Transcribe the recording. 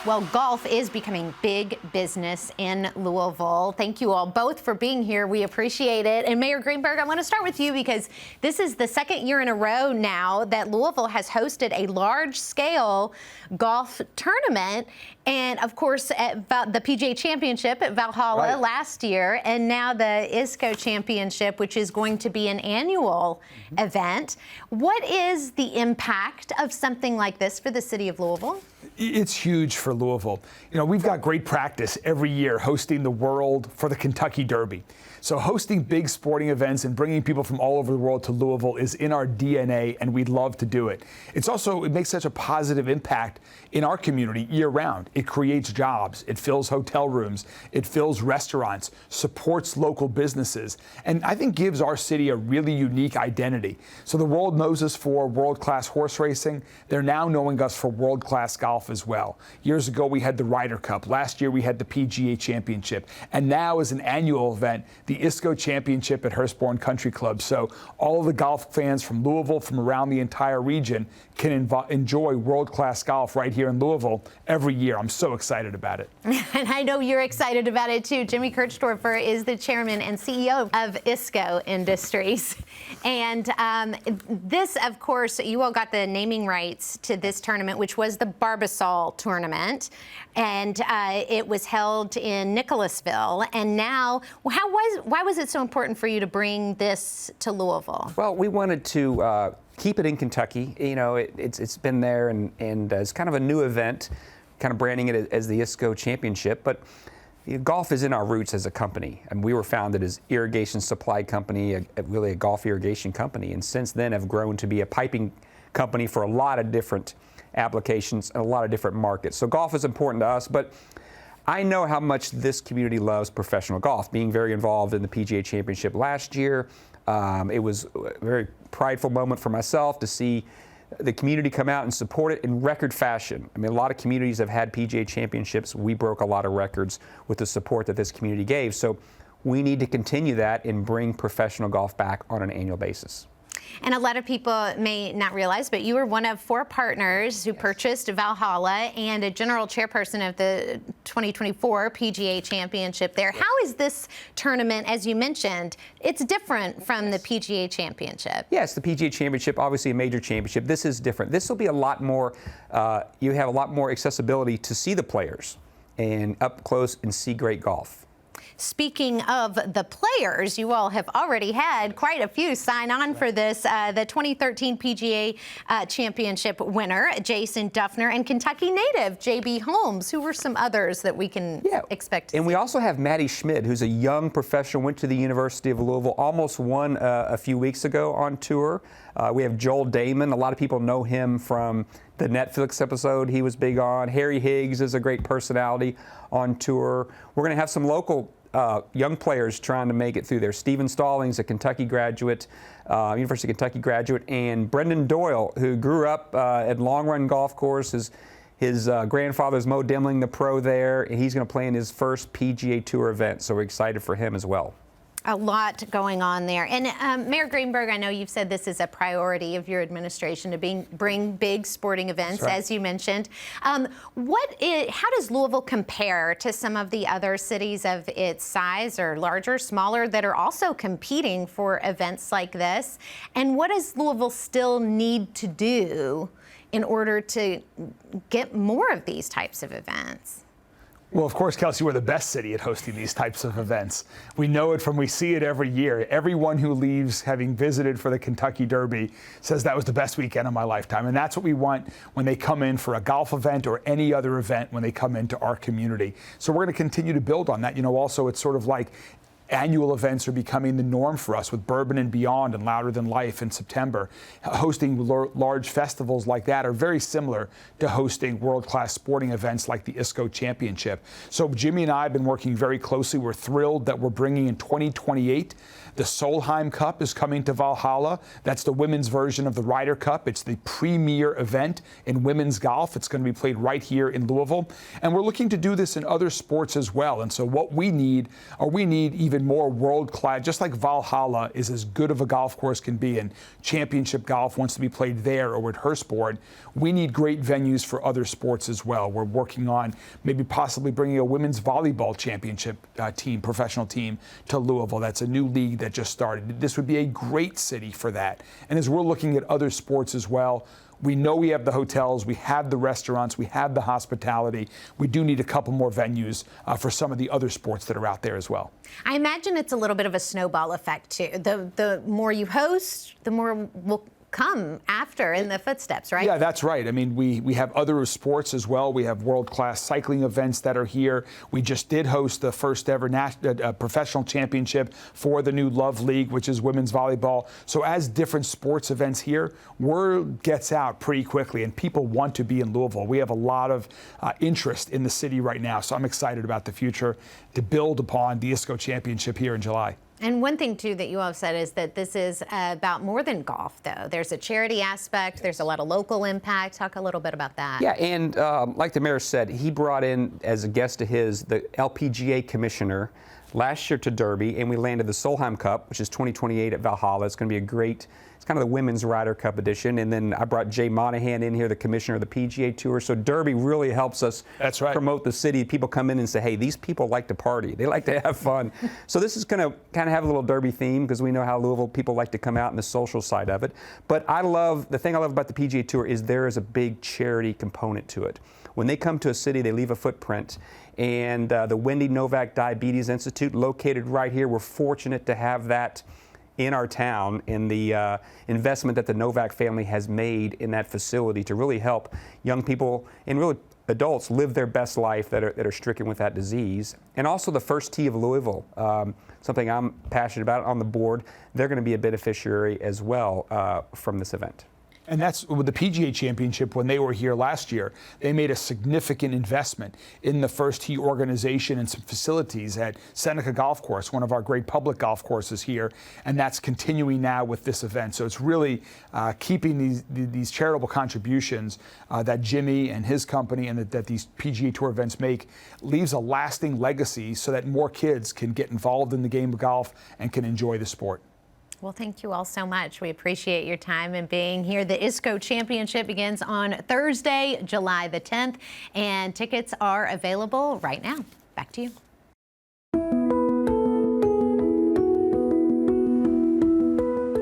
Well, golf is becoming big business in Louisville. Thank you all both for being here. We appreciate it. And Mayor Greenberg, I want to start with you because this is the second year in a row now that Louisville has hosted a large-scale golf tournament. And, of course, at the PGA Championship at Valhalla last year, and now the ISCO Championship, which is going to be an annual event. What is the impact of something like this for the city of Louisville? It's huge for Louisville. You know, we've got great practice every year hosting the world for the Kentucky Derby. So hosting big sporting events and bringing people from all over the world to Louisville is in our DNA, and we'd love to do it. It makes such a positive impact in our community year round. It creates jobs, it fills hotel rooms, it fills restaurants, supports local businesses, and I think gives our city a really unique identity. So the world knows us for world-class horse racing. They're now knowing us for world-class golf as well. Years ago, we had the Ryder Cup. Last year, we had the PGA Championship. And now, as an annual event, the ISCO Championship at Hurstbourne Country Club. So all of the golf fans from Louisville, from around the entire region, can enjoy world-class golf right here in Louisville every year. I'm so excited about it. And I know you're excited about it, too. Jimmy Kirchdorfer is the chairman and CEO of ISCO Industries. And this, of course, you all got the naming rights to this tournament, which was the Barbasol tournament. And it was held in Nicholasville. And now, why was it so important for you to bring this to Louisville? Well, we wanted to keep it in Kentucky. You know, it's been there, and it's kind of a new event, kind of branding it as the ISCO Championship. But golf is in our roots as a company. And we were founded as irrigation supply company, really a golf irrigation company. And since then have grown to be a piping company for a lot of different applications and a lot of different markets. So golf is important to us, but I know how much this community loves professional golf. Being very involved in the PGA Championship last year, it was a very prideful moment for myself to see the community come out and support it in record fashion. I mean, a lot of communities have had PGA Championships. We broke a lot of records with the support that this community gave. So we need to continue that and bring professional golf back on an annual basis. And a lot of people may not realize, but you were one of 4 partners who purchased Valhalla and a general chairperson of the 2024 PGA Championship there. How is this tournament, as you mentioned, it's different from the PGA Championship? Yes, the PGA Championship, obviously a major championship. This is different. This will be a lot more, you have a lot more accessibility to see the players and up close and see great golf. Speaking of the players, you all have already had quite a few sign on for this. The 2013 PGA Championship winner, Jason Dufner, and Kentucky native, J.B. Holmes. Who were some others that we can expect to see? And we also have Maddie Schmid, who's a young professional, went to the University of Louisville, almost won a few weeks ago on tour. We have Joel Damon. A lot of people know him from the Netflix episode he was big on. Harry Higgs is a great personality on tour. We're going to have some local young players trying to make it through there. Stephen Stallings, a Kentucky graduate, University of Kentucky graduate, and Brendan Doyle, who grew up at Long Run Golf Course. His grandfather's Mo Demling, the pro there, and he's going to play in his first PGA Tour event, so we're excited for him as well. A lot going on there. And Mayor Greenberg, I know you've said this is a priority of your administration to bring big sporting events, as you mentioned. How does Louisville compare to some of the other cities of its size or larger, smaller, that are also competing for events like this? And what does Louisville still need to do in order to get more of these types of events? Well, of course, Kelsey, we're the best city at hosting these types of events. We know it we see it every year. Everyone who leaves having visited for the Kentucky Derby says that was the best weekend of my lifetime. And that's what we want when they come in for a golf event or any other event when they come into our community. So we're going to continue to build on that. You know, also, it's sort of like annual events are becoming the norm for us with Bourbon and Beyond and Louder Than Life in September. Hosting large festivals like that are very similar to hosting world-class sporting events like the ISCO Championship. So Jimmy and I have been working very closely. We're thrilled that we're bringing in 2028. The Solheim Cup is coming to Valhalla. That's the women's version of the Ryder Cup. It's the premier event in women's golf. It's going to be played right here in Louisville. And we're looking to do this in other sports as well. And so what we need even bring more world-class, just like Valhalla is as good of a golf course can be, and championship golf wants to be played there or with her sport, we need great venues for other sports as well. We're working on maybe possibly bringing a women's volleyball championship team, professional team, to Louisville. That's a new league that just started. This would be a great city for that. And as we're looking at other sports as well, we know we have the hotels, we have the restaurants, we have the hospitality. We do need a couple more venues for some of the other sports that are out there as well. I imagine it's a little bit of a snowball effect too. The more you host, the more will come after in the footsteps, right? Yeah, that's right. I mean, we have other sports as well. We have world-class cycling events that are here. We just did host the first ever professional championship for the new Love League, which is women's volleyball. So as different sports events here, word gets out pretty quickly, and people want to be in Louisville. We have a lot of interest in the city right now, so I'm excited about the future to build upon the ISCO Championship here in July. And one thing, too, that you all have said is that this is about more than golf, though. There's a charity aspect. There's a lot of local impact. Talk a little bit about that. Yeah, and like the mayor said, he brought in, as a guest of his, the LPGA commissioner last year to Derby, and we landed the Solheim Cup, which is 2028 at Valhalla. It's going to be a great, it's kind of the women's Ryder Cup edition. And then I brought Jay Monahan in here, the commissioner of the PGA Tour. So Derby really helps us promote the city. People come in and say, hey, these people like to party. They like to have fun. So this is going to kind of have a little Derby theme because we know how Louisville people like to come out and the social side of it. But the thing I love about the PGA Tour is there is a big charity component to it. When they come to a city, they leave a footprint. And the Wendy Novak Diabetes Institute, located right here, we're fortunate to have that in our town, in the investment that the Novak family has made in that facility to really help young people and really adults live their best life that are stricken with that disease. And also the First Tee of Louisville, something I'm passionate about on the board. They're going to be a beneficiary as well from this event. And that's with the PGA Championship. When they were here last year, they made a significant investment in the First Tee organization and some facilities at Seneca Golf Course, one of our great public golf courses here, and that's continuing now with this event. So it's really keeping these charitable contributions that Jimmy and his company and that these PGA Tour events make leaves a lasting legacy so that more kids can get involved in the game of golf and can enjoy the sport. Well, thank you all so much. We appreciate your time and being here. The ISCO Championship begins on Thursday, July the 10th, and tickets are available right now. Back to you.